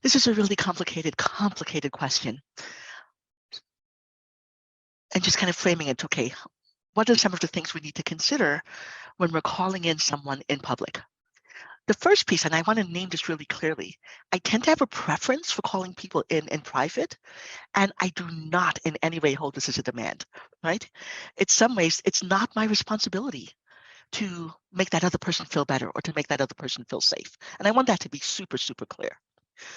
This is a really complicated question. And just kind of framing it, okay, what are some of the things we need to consider when we're calling in someone in public? The first piece, and I want to name this really clearly, I tend to have a preference for calling people in private, and I do not in any way hold this as a demand, right? In some ways, it's not my responsibility to make that other person feel better or to make that other person feel safe. And I want that to be super, super clear.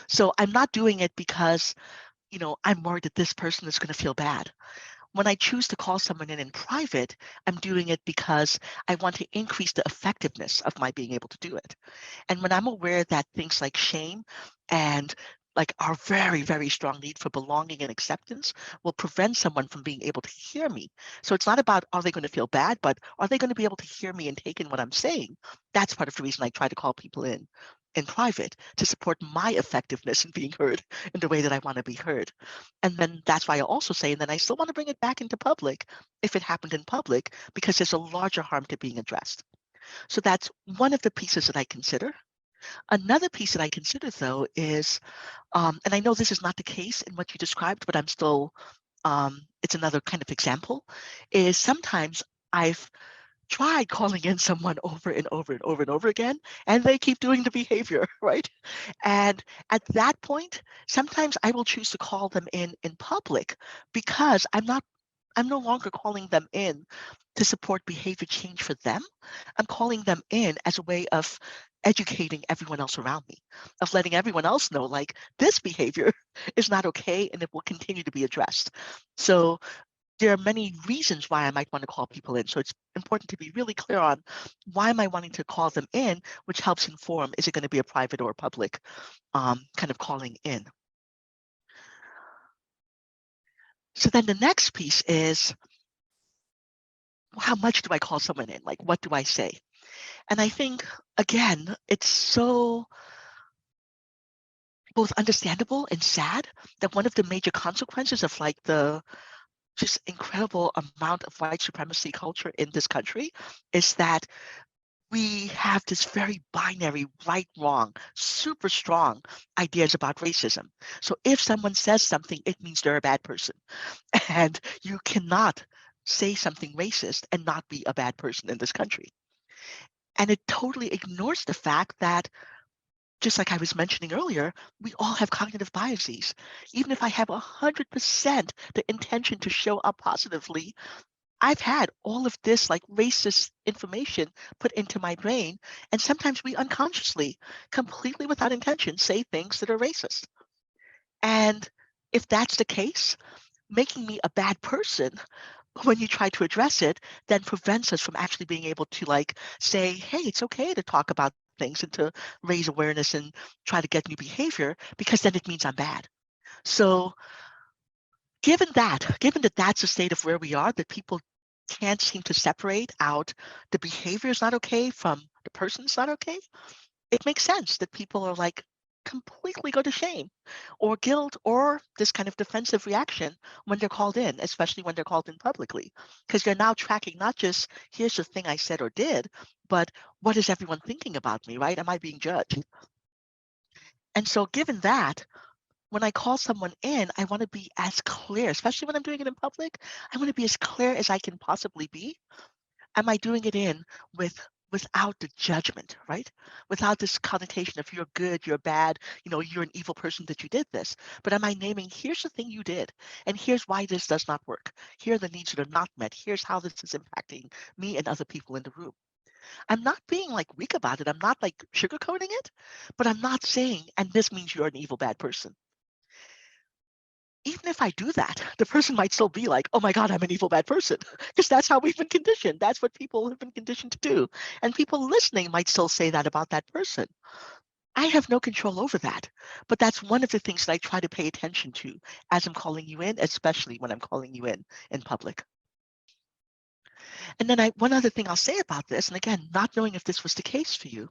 So I'm not doing it because, I'm worried that this person is going to feel bad. When I choose to call someone in private, I'm doing it because I want to increase the effectiveness of my being able to do it. And when I'm aware that things like shame and like our very, very strong need for belonging and acceptance will prevent someone from being able to hear me. So it's not about are they going to feel bad, but are they going to be able to hear me and take in what I'm saying? That's part of the reason I try to call people in private to support my effectiveness in being heard in the way that I want to be heard. And then that's why I also say, and then I still want to bring it back into public if it happened in public, because there's a larger harm to being addressed. So that's one of the pieces that I consider. Another piece that I consider, though, is, and I know this is not the case in what you described, but I'm still, it's another kind of example, is sometimes I've tried calling in someone over and over and over and over again, and they keep doing the behavior, right? And at that point, sometimes I will choose to call them in public because I'm no longer calling them in to support behavior change for them. I'm calling them in as a way of educating everyone else around me, of letting everyone else know, like, this behavior is not okay and it will continue to be addressed. So there are many reasons why I might want to call people in. So it's important to be really clear on why am I wanting to call them in, which helps inform, is it going to be a private or a public kind of calling in? So then the next piece is, how much do I call someone in? Like, what do I say? And I think, again, it's so both understandable and sad that one of the major consequences of like the just incredible amount of white supremacy culture in this country is that we have this very binary right, wrong, super strong ideas about racism. So if someone says something, it means they're a bad person. And you cannot say something racist and not be a bad person in this country. And it totally ignores the fact that, just like I was mentioning earlier, we all have cognitive biases. Even if I have 100% the intention to show up positively, I've had all of this like racist information put into my brain. And sometimes we unconsciously, completely without intention, say things that are racist. And if that's the case, making me a bad person when you try to address it then prevents us from actually being able to like say, hey, it's okay to talk about things and to raise awareness and try to get new behavior, because then it means I'm bad. So given that that's the state of where we are, that people can't seem to separate out the behavior is not okay from the person's not okay, it makes sense that people are like completely go to shame or guilt or this kind of defensive reaction when they're called in, especially when they're called in publicly, because they're now tracking not just here's the thing I said or did, but what is everyone thinking about me, right? Am I being judged? And so given that, when I call someone in, I want to be as clear, especially when I'm doing it in public. I want to be as clear as I can possibly be. Am I doing it in with without the judgment, right? Without this connotation of you're good, you're bad, you're an evil person that you did this. But am I naming, here's the thing you did, and here's why this does not work. Here are the needs that are not met. Here's how this is impacting me and other people in the room. I'm not being like weak about it. I'm not like sugarcoating it, but I'm not saying, and this means you're an evil, bad person. Even if I do that, the person might still be like, oh my God, I'm an evil, bad person. Because that's how we've been conditioned. That's what people have been conditioned to do. And people listening might still say that about that person. I have no control over that. But that's one of the things that I try to pay attention to as I'm calling you in, especially when I'm calling you in public. And then one other thing I'll say about this, and again, not knowing if this was the case for you,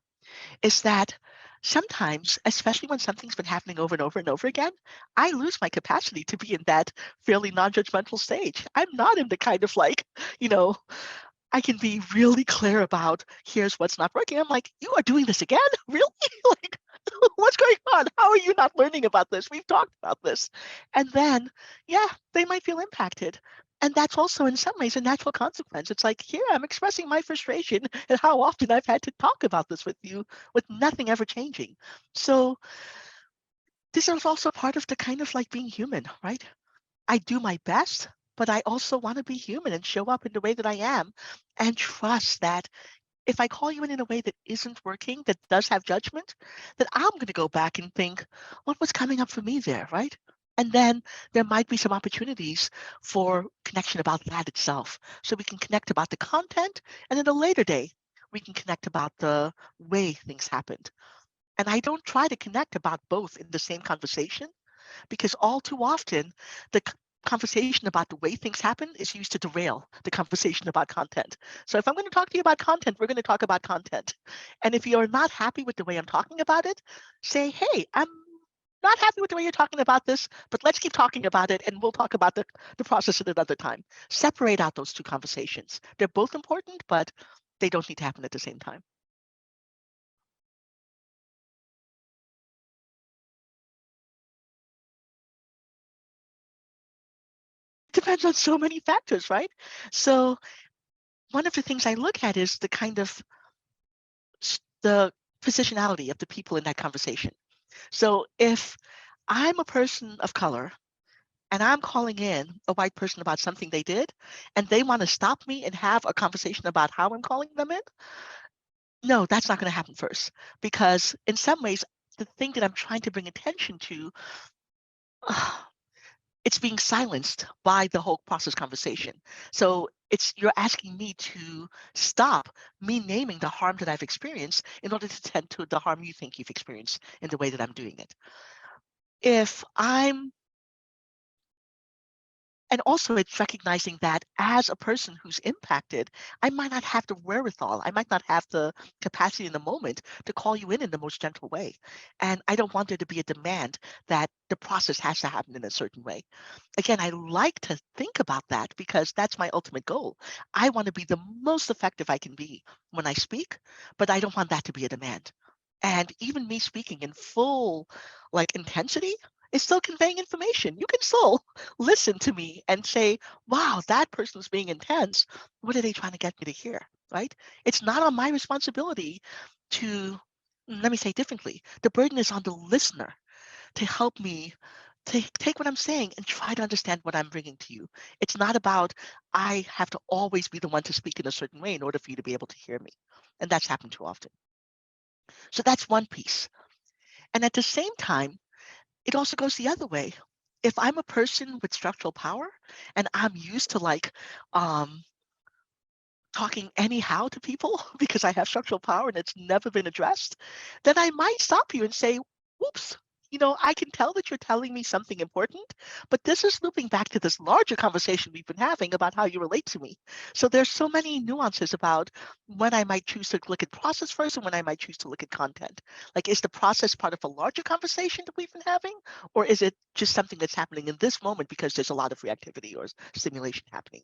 is that sometimes, especially when something's been happening over and over and over again, I lose my capacity to be in that fairly non-judgmental stage. I'm not in the kind of like, you know, I can be really clear about here's what's not working. I'm like, you are doing this again? Really? Like, What's going on? How are you not learning about this? We've talked about this. And then, yeah, they might feel impacted. And that's also in some ways a natural consequence. It's like, here I'm expressing my frustration and how often I've had to talk about this with you with nothing ever changing. So this is also part of the kind of like being human, right? I do my best, but I also want to be human and show up in the way that I am and trust that if I call you in a way that isn't working, that does have judgment, that I'm going to go back and think, what was coming up for me there, right? And then there might be some opportunities for connection about that itself. So we can connect about the content, and at a later day, we can connect about the way things happened. And I don't try to connect about both in the same conversation because all too often the conversation about the way things happen is used to derail the conversation about content. So if I'm going to talk to you about content, we're going to talk about content. And if you're not happy with the way I'm talking about it, say, hey, I'm not happy with the way you're talking about this, but let's keep talking about it and we'll talk about the process at another time. Separate out those two conversations. They're both important, but they don't need to happen at the same time. Depends on so many factors, right? So one of the things I look at is the kind of the positionality of the people in that conversation. So if I'm a person of color and I'm calling in a white person about something they did, and they want to stop me and have a conversation about how I'm calling them in, no, that's not going to happen first. Because in some ways, the thing that I'm trying to bring attention to, it's being silenced by the whole process conversation. So you're asking me to stop me naming the harm that I've experienced in order to tend to the harm you think you've experienced in the way that I'm doing it. If I'm And also it's recognizing that as a person who's impacted, I might not have the wherewithal. I might not have the capacity in the moment to call you in the most gentle way. And I don't want there to be a demand that the process has to happen in a certain way. Again, I like to think about that because that's my ultimate goal. I want to be the most effective I can be when I speak, but I don't want that to be a demand. And even me speaking in full intensity is still conveying information. You can still listen to me and say, wow, that person's being intense. What are they trying to get me to hear? Right? It's not on my responsibility to, let me say differently, the burden is on the listener to help me to take what I'm saying and try to understand what I'm bringing to you. It's not about I have to always be the one to speak in a certain way in order for you to be able to hear me. And that's happened too often. So that's one piece. And at the same time, it also goes the other way. If I'm a person with structural power and I'm used to um, talking anyhow to people because I have structural power and it's never been addressed, then I might stop you and say, whoops, I can tell that you're telling me something important, but this is looping back to this larger conversation we've been having about how you relate to me. So there's so many nuances about when I might choose to look at process first and when I might choose to look at content. Like, is the process part of a larger conversation that we've been having, or is it just something that's happening in this moment because there's a lot of reactivity or stimulation happening?